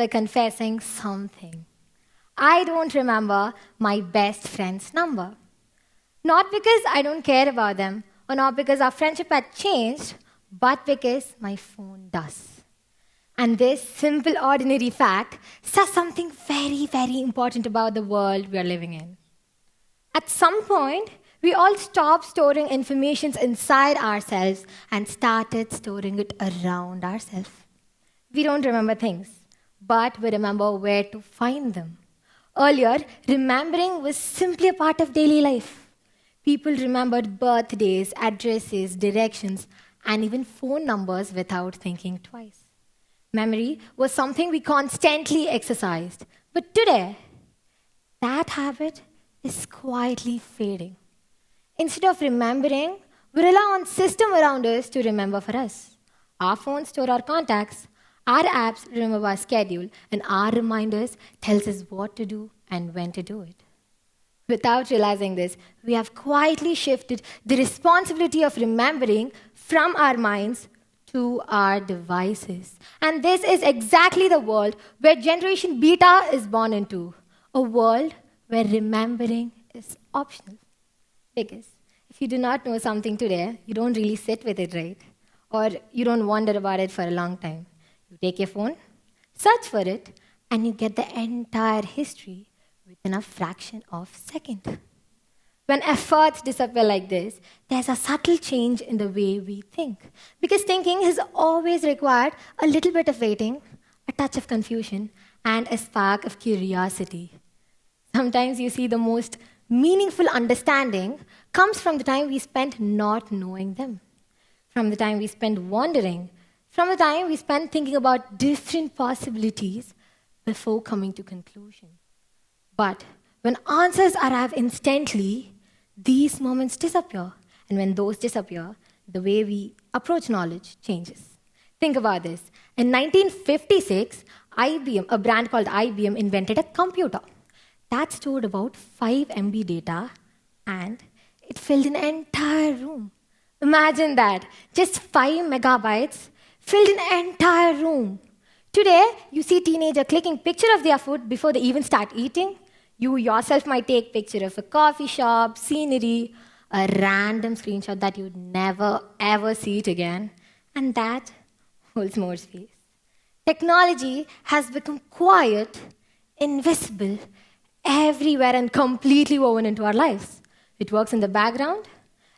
by confessing something. I don't remember my best friend's number. Not because I don't care about them, or not because our friendship had changed, but because my phone does. And this simple, ordinary fact says something very, very important about the world we are living in. At some point, we all stopped storing information inside ourselves and started storing it around ourselves. We don't remember things, but we remember where to find them. Earlier, remembering was simply a part of daily life. People remembered birthdays, addresses, directions, and even phone numbers without thinking twice. Memory was something we constantly exercised. But today, that habit is quietly fading. Instead of remembering, we rely on system around us to remember for us. Our phones store our contacts, our apps remember our schedule, and our reminders tells us what to do and when to do it. Without realizing this, we have quietly shifted the responsibility of remembering from our minds to our devices. And this is exactly the world where Generation Beta is born into, a world where remembering is optional. Because if you do not know something today, you don't really sit with it, right? Or you don't wonder about it for a long time. You take your phone, search for it, and you get the entire history within a fraction of a second. When efforts disappear like this, there's a subtle change in the way we think. Because thinking has always required a little bit of waiting, a touch of confusion, and a spark of curiosity. Sometimes you see the most meaningful understanding comes from the time we spent not knowing them, from the time we spent wondering, from the time we spent thinking about different possibilities before coming to conclusion. But when answers arrive instantly, these moments disappear. And when those disappear, the way we approach knowledge changes. Think about this. In 1956, IBM, a brand called IBM, invented a computer that stored about 5 MB data, and it filled an entire room. Imagine that. Just 5 megabytes filled an entire room. Today, you see teenagers clicking picture of their food before they even start eating. You yourself might take picture of a coffee shop, scenery, a random screenshot that you'd never ever see it again. And that holds more space. Technology has become quiet, invisible, everywhere and completely woven into our lives. It works in the background,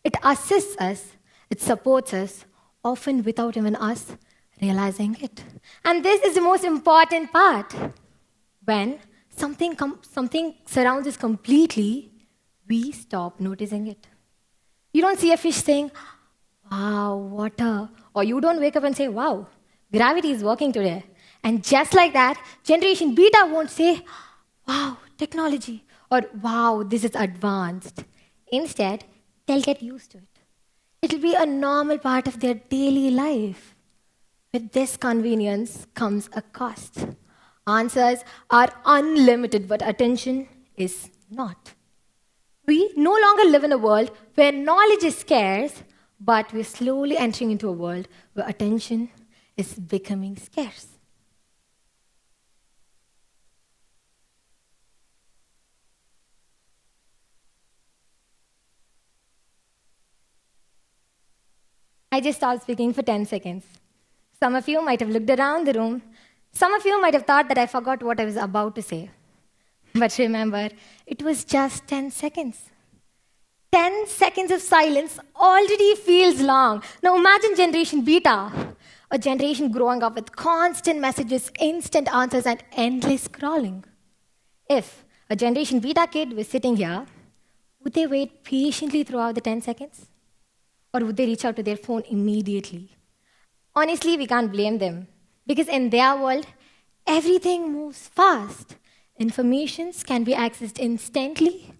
it assists us, it supports us, often without even us realizing it. And this is the most important part. When something surrounds us completely, we stop noticing it. You don't see a fish saying, "Wow, water." Or you don't wake up and say, "Wow, gravity is working today." And just like that, Generation Beta won't say, "Wow, technology," or "Wow, this is advanced." Instead, they'll get used to it. It'll be a normal part of their daily life. With this convenience comes a cost. Answers are unlimited, but attention is not. We no longer live in a world where knowledge is scarce, but we're slowly entering into a world where attention is becoming scarce. I just stopped speaking for 10 seconds. Some of you might have looked around the room. Some of you might have thought that I forgot what I was about to say. But remember, it was just 10 seconds. 10 seconds of silence already feels long. Now imagine Generation Beta, a generation growing up with constant messages, instant answers, and endless scrolling. If a Generation Beta kid was sitting here, would they wait patiently throughout the 10 seconds? Or would they reach out to their phone immediately? Honestly, we can't blame them. Because in their world, everything moves fast. Informations can be accessed instantly,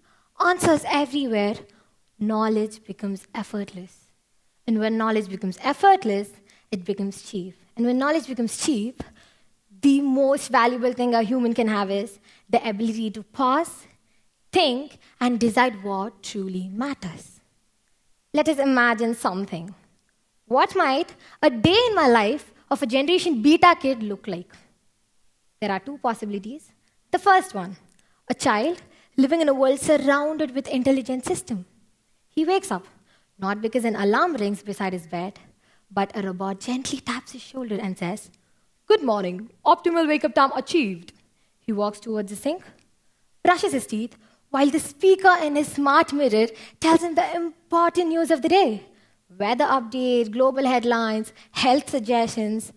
answers everywhere, knowledge becomes effortless. And when knowledge becomes effortless, it becomes cheap. And when knowledge becomes cheap, the most valuable thing a human can have is the ability to pause, think, and decide what truly matters. Let us imagine something. What might a day in my life of a Generation Beta kid look like? There are two possibilities. The first one, a child living in a world surrounded with intelligent systems. He wakes up, not because an alarm rings beside his bed, but a robot gently taps his shoulder and says, "Good morning, optimal wake-up time achieved." He walks towards the sink, brushes his teeth, while the speaker in his smart mirror tells him the important news of the day. Weather update, global headlines, health suggestions,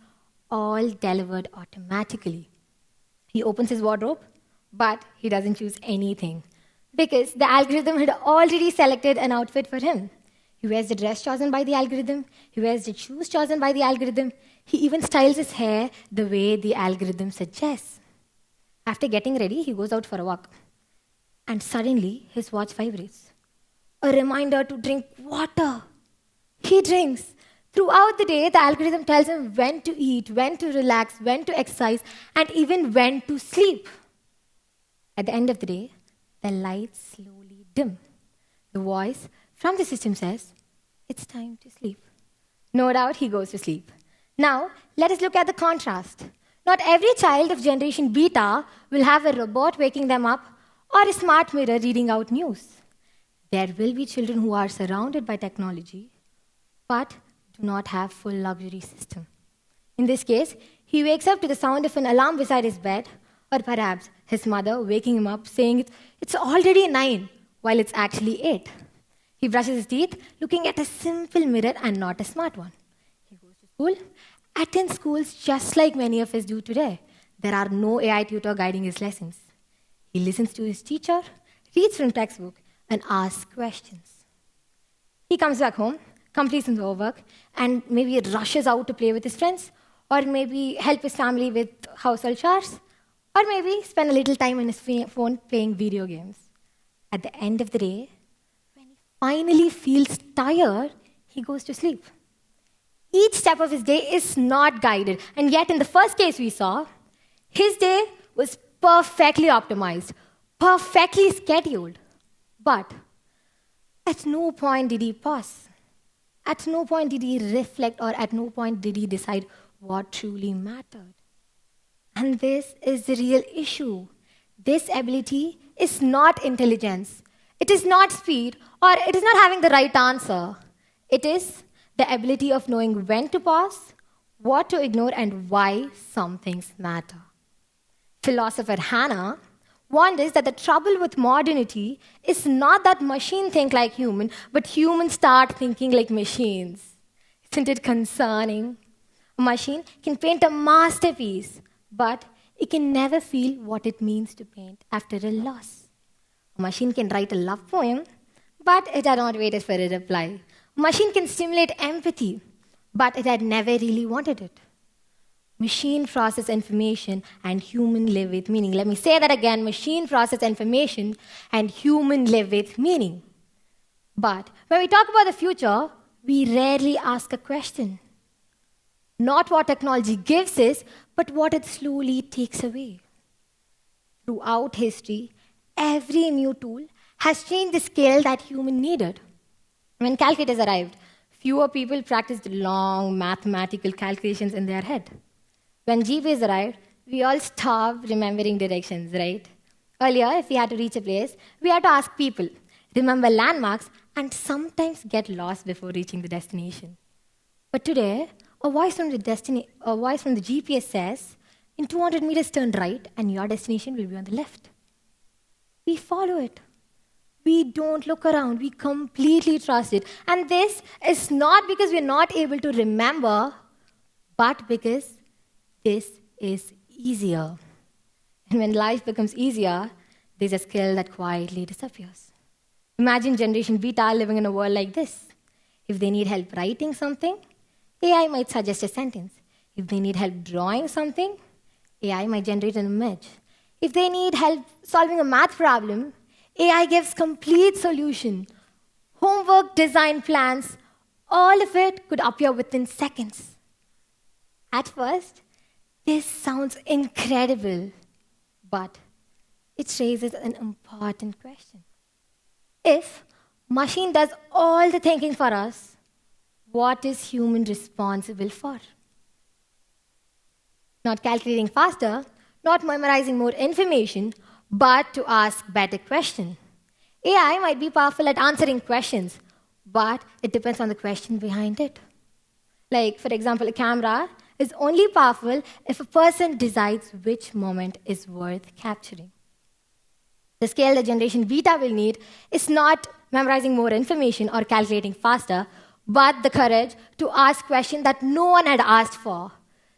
all delivered automatically. He opens his wardrobe, but he doesn't choose anything because the algorithm had already selected an outfit for him. He wears the dress chosen by the algorithm. He wears the shoes chosen by the algorithm. He even styles his hair the way the algorithm suggests. After getting ready, he goes out for a walk. And suddenly, his watch vibrates. A reminder to drink water. He drinks. Throughout the day, the algorithm tells him when to eat, when to relax, when to exercise, and even when to sleep. At the end of the day, the lights slowly dim. The voice from the system says, "It's time to sleep." No doubt he goes to sleep. Now, let us look at the contrast. Not every child of Generation Beta will have a robot waking them up or a smart mirror reading out news. There will be children who are surrounded by technology, but do not have full luxury system. In this case, he wakes up to the sound of an alarm beside his bed, or perhaps his mother waking him up saying it's already 9, while it's actually 8. He brushes his teeth, looking at a simple mirror and not a smart one. He goes to school, attends schools just like many of us do today. There are no AI tutor guiding his lessons. He listens to his teacher, reads from textbook, and asks questions. He comes back home, completes his homework, and maybe rushes out to play with his friends, or maybe help his family with household chores, or maybe spend a little time on his phone playing video games. At the end of the day, when he finally feels tired, he goes to sleep. Each step of his day is not guided, and yet in the first case we saw, his day was perfectly optimized, perfectly scheduled. But at no point did he pause. At no point did he reflect, or at no point did he decide what truly mattered. And this is the real issue. This ability is not intelligence. It is not speed, or it is not having the right answer. It is the ability of knowing when to pause, what to ignore, and why some things matter. Philosopher Hannah warned us that the trouble with modernity is not that machines think like humans, but humans start thinking like machines. Isn't it concerning? A machine can paint a masterpiece, but it can never feel what it means to paint after a loss. A machine can write a love poem, but it had not waited for a reply. A machine can stimulate empathy, but it had never really wanted it. Machine process information and human live with meaning. Let me say that again. Machine process information and human live with meaning. But when we talk about the future, we rarely ask a question. Not what technology gives us, but what it slowly takes away. Throughout history, every new tool has changed the skill that human needed. When calculators arrived, fewer people practiced long mathematical calculations in their head. When GPS arrived, we all stopped remembering directions, right? Earlier, if we had to reach a place, we had to ask people, remember landmarks, and sometimes get lost before reaching the destination. But today, a voice from the GPS says, in 200 meters, turn right, and your destination will be on the left. We follow it. We don't look around. We completely trust it. And this is not because we're not able to remember, but because this is easier. And when life becomes easier, there's a skill that quietly disappears. Imagine Generation Beta living in a world like this. If they need help writing something, AI might suggest a sentence. If they need help drawing something, AI might generate an image. If they need help solving a math problem, AI gives complete solution. Homework, design plans, all of it could appear within seconds. At first, this sounds incredible, but it raises an important question. If machine does all the thinking for us, what is human responsible for? Not calculating faster, not memorizing more information, but to ask better questions. AI might be powerful at answering questions, but it depends on the question behind it. Like, for example, a camera is only powerful if a person decides which moment is worth capturing. The skill that Generation Beta will need is not memorizing more information or calculating faster, but the courage to ask questions that no one had asked for,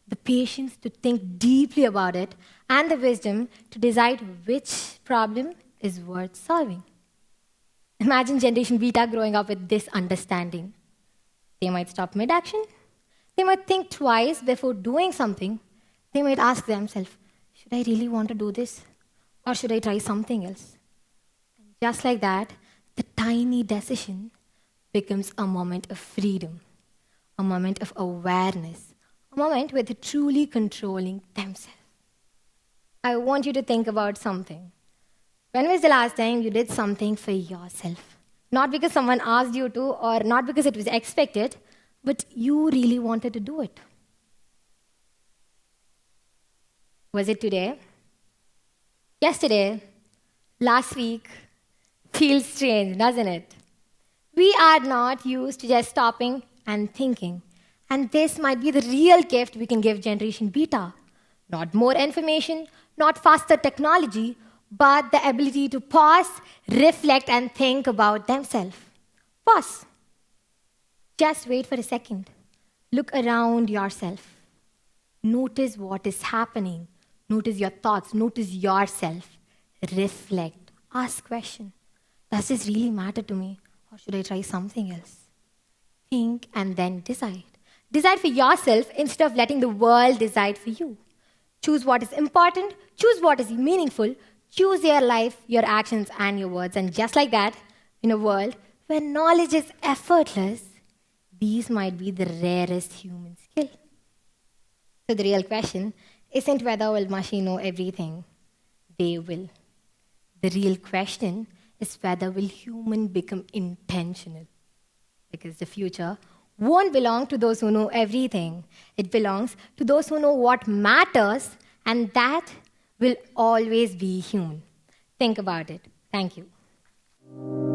the patience to think deeply about it, and the wisdom to decide which problem is worth solving. Imagine Generation Beta growing up with this understanding. They might stop mid-action. They might think twice before doing something. They might ask themselves, should I really want to do this? Or should I try something else? And just like that, the tiny decision becomes a moment of freedom, a moment of awareness, a moment where they're truly controlling themselves. I want you to think about something. When was the last time you did something for yourself? Not because someone asked you to, or not because it was expected, but you really wanted to do it. Was it today? Yesterday? Last week? Feels strange, doesn't it? We are not used to just stopping and thinking. And this might be the real gift we can give Generation Beta. Not more information, not faster technology, but the ability to pause, reflect, and think about themselves. Pause. Just wait for a second. Look around yourself. Notice what is happening. Notice your thoughts. Notice yourself. Reflect. Ask questions. Does this really matter to me? Or should I try something else? Think and then decide. Decide for yourself instead of letting the world decide for you. Choose what is important. Choose what is meaningful. Choose your life, your actions, and your words. And just like that, in a world where knowledge is effortless, these might be the rarest human skill. So the real question isn't whether will machine know everything. They will. The real question is whether will human become intentional. Because the future won't belong to those who know everything. It belongs to those who know what matters, and that will always be human. Think about it. Thank you.